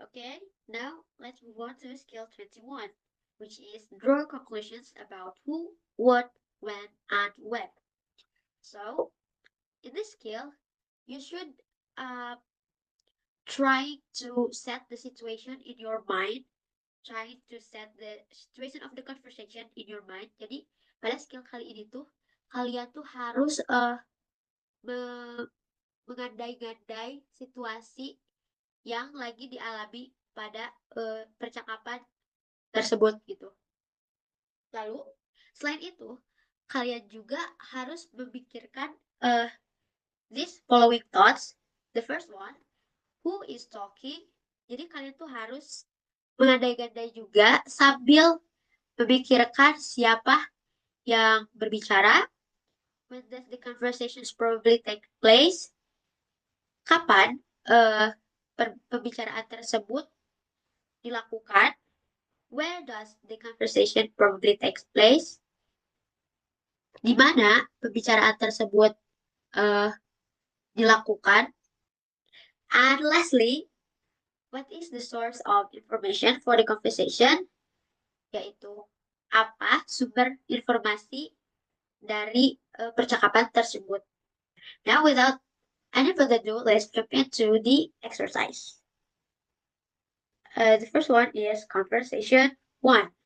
Okay, now let's move on to skill 21, which is draw conclusions about who, what, when, and when. So, in this skill, you should uh, try to set the situation in your mind, try to set the situation of the conversation in your mind. Jadi, pada skill kali ini tuh, kalian tuh harus me- mengandai-ngandai situasi yang lagi dialami pada percakapan tersebut gitu. Lalu, selain itu, kalian juga harus memikirkan these following thoughts. The first one, who is talking? Jadi kalian tuh harus mengandai-gandai juga sambil memikirkan siapa yang berbicara. When does the conversations probably take place? Kapan pembicaraan tersebut dilakukan? Where does the conversation probably takes place? Di mana pembicaraan tersebut uh, dilakukan? And lastly, what is the source of information for the conversation? Yaitu apa sumber informasi dari percakapan tersebut. Now, without any further ado, let's jump into the exercise. The first one is conversation one.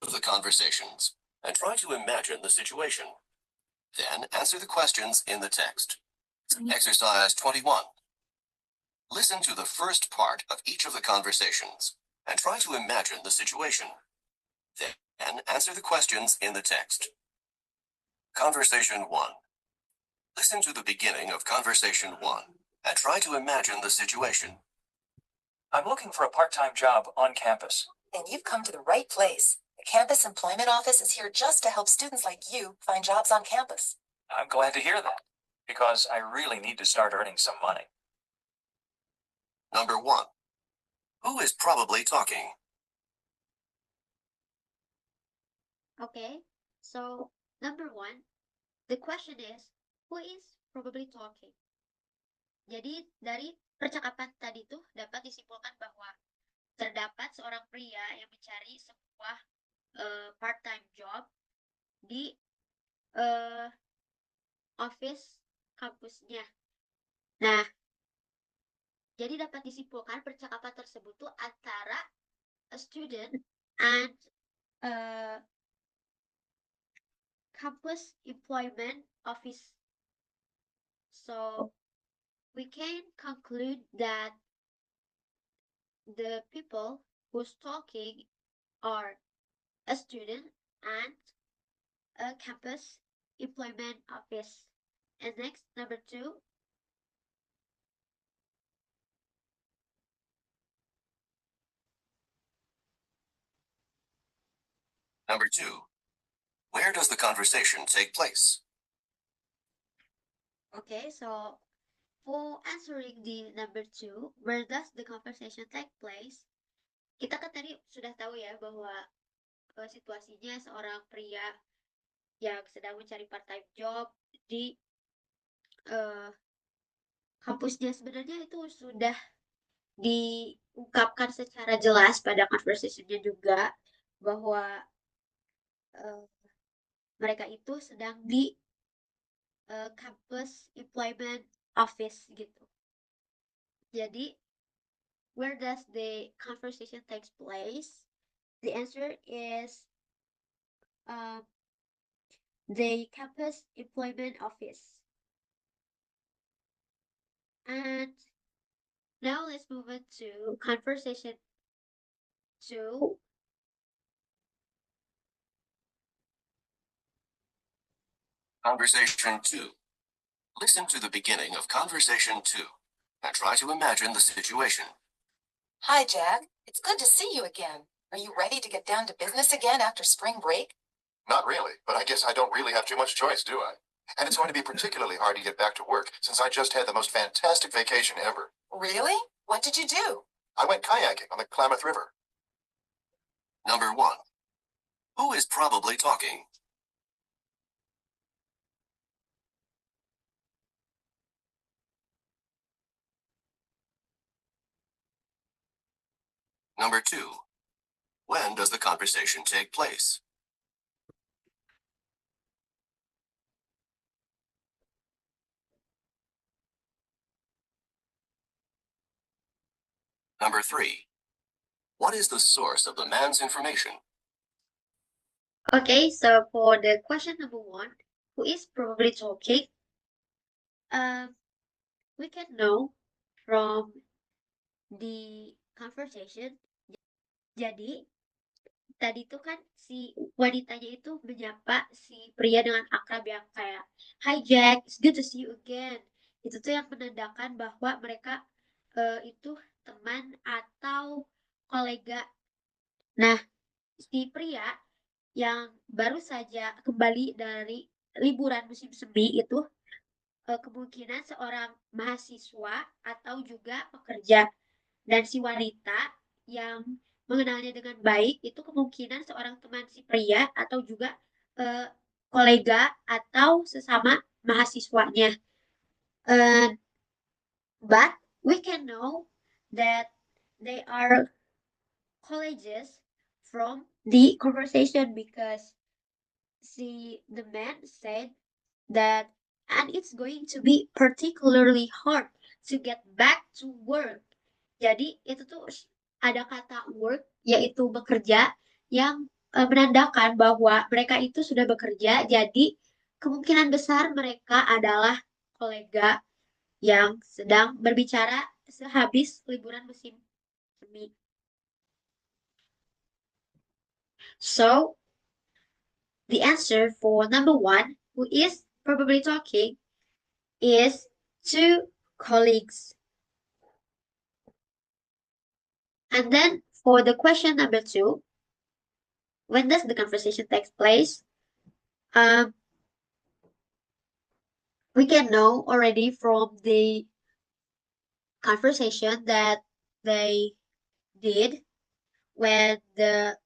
The conversations and try to imagine the situation. Then answer the questions in the text. Exercise 21. Listen to the first part of each of the conversations and try to imagine the situation. Then answer the questions in the text. Conversation 1. Listen to the beginning of Conversation 1 and try to imagine the situation. I'm looking for a part-time job on campus. Then you've come to the right place. The Campus Employment Office is here just to help students like you find jobs on campus. I'm glad to hear that, because I really need to start earning some money. Number 1. Who is probably talking? Okay, so number one, the question is, who is probably talking? Jadi dari percakapan tadi tuh dapat disimpulkan bahwa terdapat seorang pria yang mencari sebuah part-time job di office kampusnya. Nah, jadi dapat disimpulkan percakapan tersebut tuh antara a student and campus employment office. So we can conclude that the people who's talking are a student and a campus employment office. And next, number 2. Number 2. Where does the conversation take place? Okay, so for answering the number 2, where does the conversation take place? Kita kan tadi sudah tahu ya bahwa situasinya seorang pria yang sedang mencari part-time job di kampusnya. Sebenarnya itu sudah diungkapkan secara jelas pada conversation-nya juga bahwa mereka itu sedang di campus employment office gitu. Jadi, where does the conversation takes place? The answer is the campus employment office. And now let's move on to conversation 2. Conversation 2. Listen to the beginning of Conversation 2 and try to imagine the situation. Hi, Jack. It's good to see you again. Are you ready to get down to business again after spring break? Not really, but I guess I don't really have too much choice, do I? And it's going to be particularly hard to get back to work since I just had the most fantastic vacation ever. Really? What did you do? I went kayaking on the Klamath River. Number 1. Who is probably talking? Number 2. When does the conversation take place? Number 3. What is the source of the man's information? Okay, so for the question number 1, who is probably talking? We can know from the conversation. Jadi tadi tuh kan si wanitanya itu menyapa si pria dengan akrab yang kayak, "Hi Jack, it's good to see you again." Itu tuh yang menandakan bahwa mereka itu teman atau kolega. Nah, si pria yang baru saja kembali dari liburan musim semi itu kemungkinan seorang mahasiswa atau juga pekerja. Dan si wanita yang mengenalnya dengan baik itu kemungkinan seorang teman si pria atau juga kolega atau sesama mahasiswanya. But we can know that they are colleagues from the conversation because the man said that and it's going to be particularly hard to get back to work. Jadi itu tuh ada kata work yaitu bekerja yang menandakan bahwa mereka itu sudah bekerja. Jadi kemungkinan besar mereka adalah kolega yang sedang berbicara sehabis liburan musim semi. So the answer for number 1, who is probably talking, is 2 colleagues. And then for the question number 2, when does the conversation take place? We can know already from the conversation that they did when the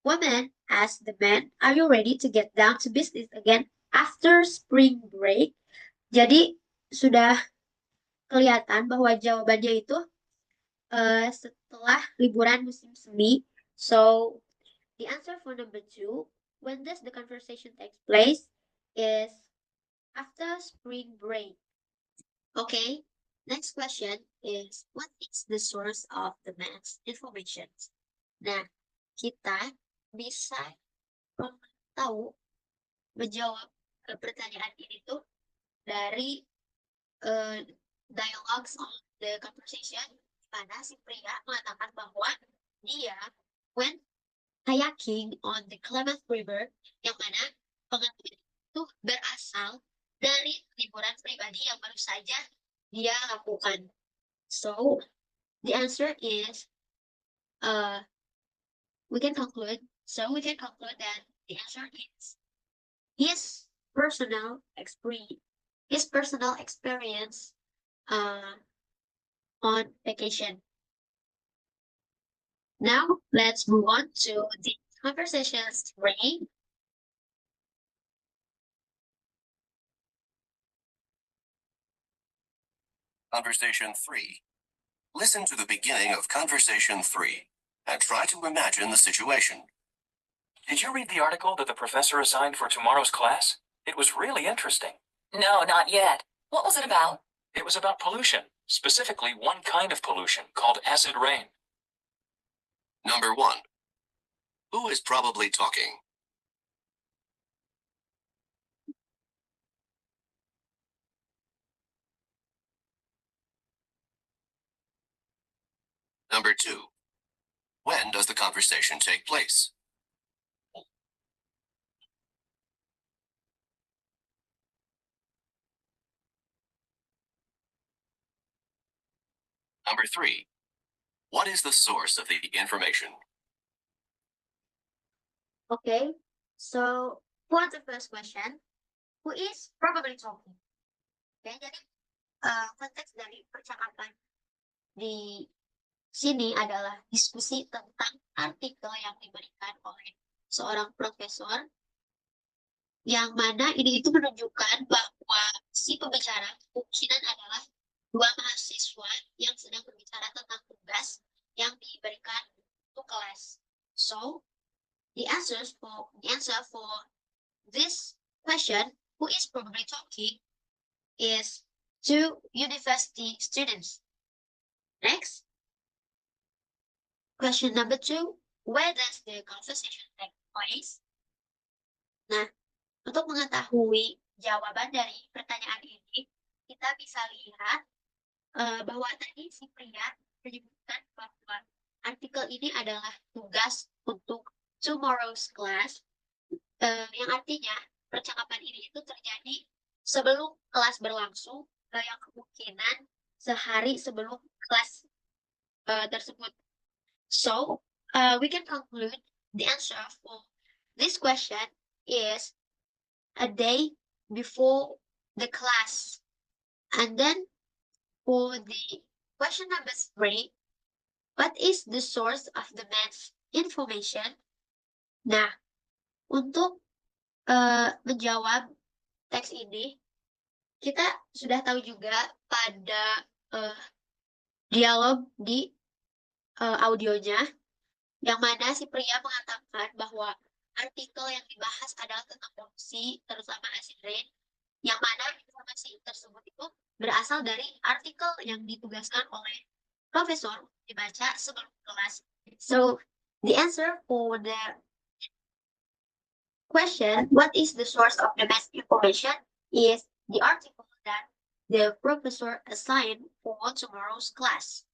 woman asked the man, "Are you ready to get down to business again after spring break?" Jadi sudah kelihatan bahwa jawabannya itu setelah liburan musim semi. So the answer for number 2, when does the conversation take place, is after spring break. Okay, next question is, what is the source of the man's information? Nah, kita bisa tahu menjawab pertanyaan ini tuh dari dialogues on the conversation, di mana si pria mengatakan bahwa dia went kayaking on the Klamath River, yang mana pengalaman itu berasal dari liburan pribadi yang baru saja dia lakukan. So the answer is we can conclude that the answer is his personal experience on vacation. Now let's move on to the conversations 3. Conversation 3. Listen to the beginning of Conversation 3 and try to imagine the situation. Did you read the article that the professor assigned for tomorrow's class? It was really interesting. No, not yet. What was it about? It was about pollution, specifically one kind of pollution called acid rain. Number 1. Who is probably talking? Number 2. When does the conversation take place? Number 3. What is the source of the information? Okay, so for the first question, who is probably talking? Oke, jadi konteks dari percakapan di sini adalah diskusi tentang artikel yang diberikan oleh seorang profesor, yang mana ini itu menunjukkan bahwa si pembicara kemungkinan adalah 2 mahasiswa yang sedang berbicara tentang tugas yang diberikan So the answer for this question, who is probably talking, is two university students. Next, question number 2, where does the conversation take place? Nah, untuk mengetahui jawaban dari pertanyaan ini, kita bisa lihat bahwa tadi si pria menyebutkan bahwa artikel ini adalah tugas untuk tomorrow's class, yang artinya percakapan ini itu terjadi sebelum kelas berlangsung, yang kemungkinan sehari sebelum kelas tersebut. So, we can conclude the answer for this question is a day before the class. And then for the question number 3, what is the source of the man's information? Nah, untuk menjawab teks ini, kita sudah tahu juga pada dialog di audionya, yang mana si pria mengatakan bahwa artikel yang dibahas adalah tentang korupsi, terutama asirin, yang mana informasi tersebut itu berasal dari artikel yang ditugaskan oleh profesor dibaca sebelum kelas. So, the answer for the question, what is the source of the best information, is the article that the professor assigned for tomorrow's class.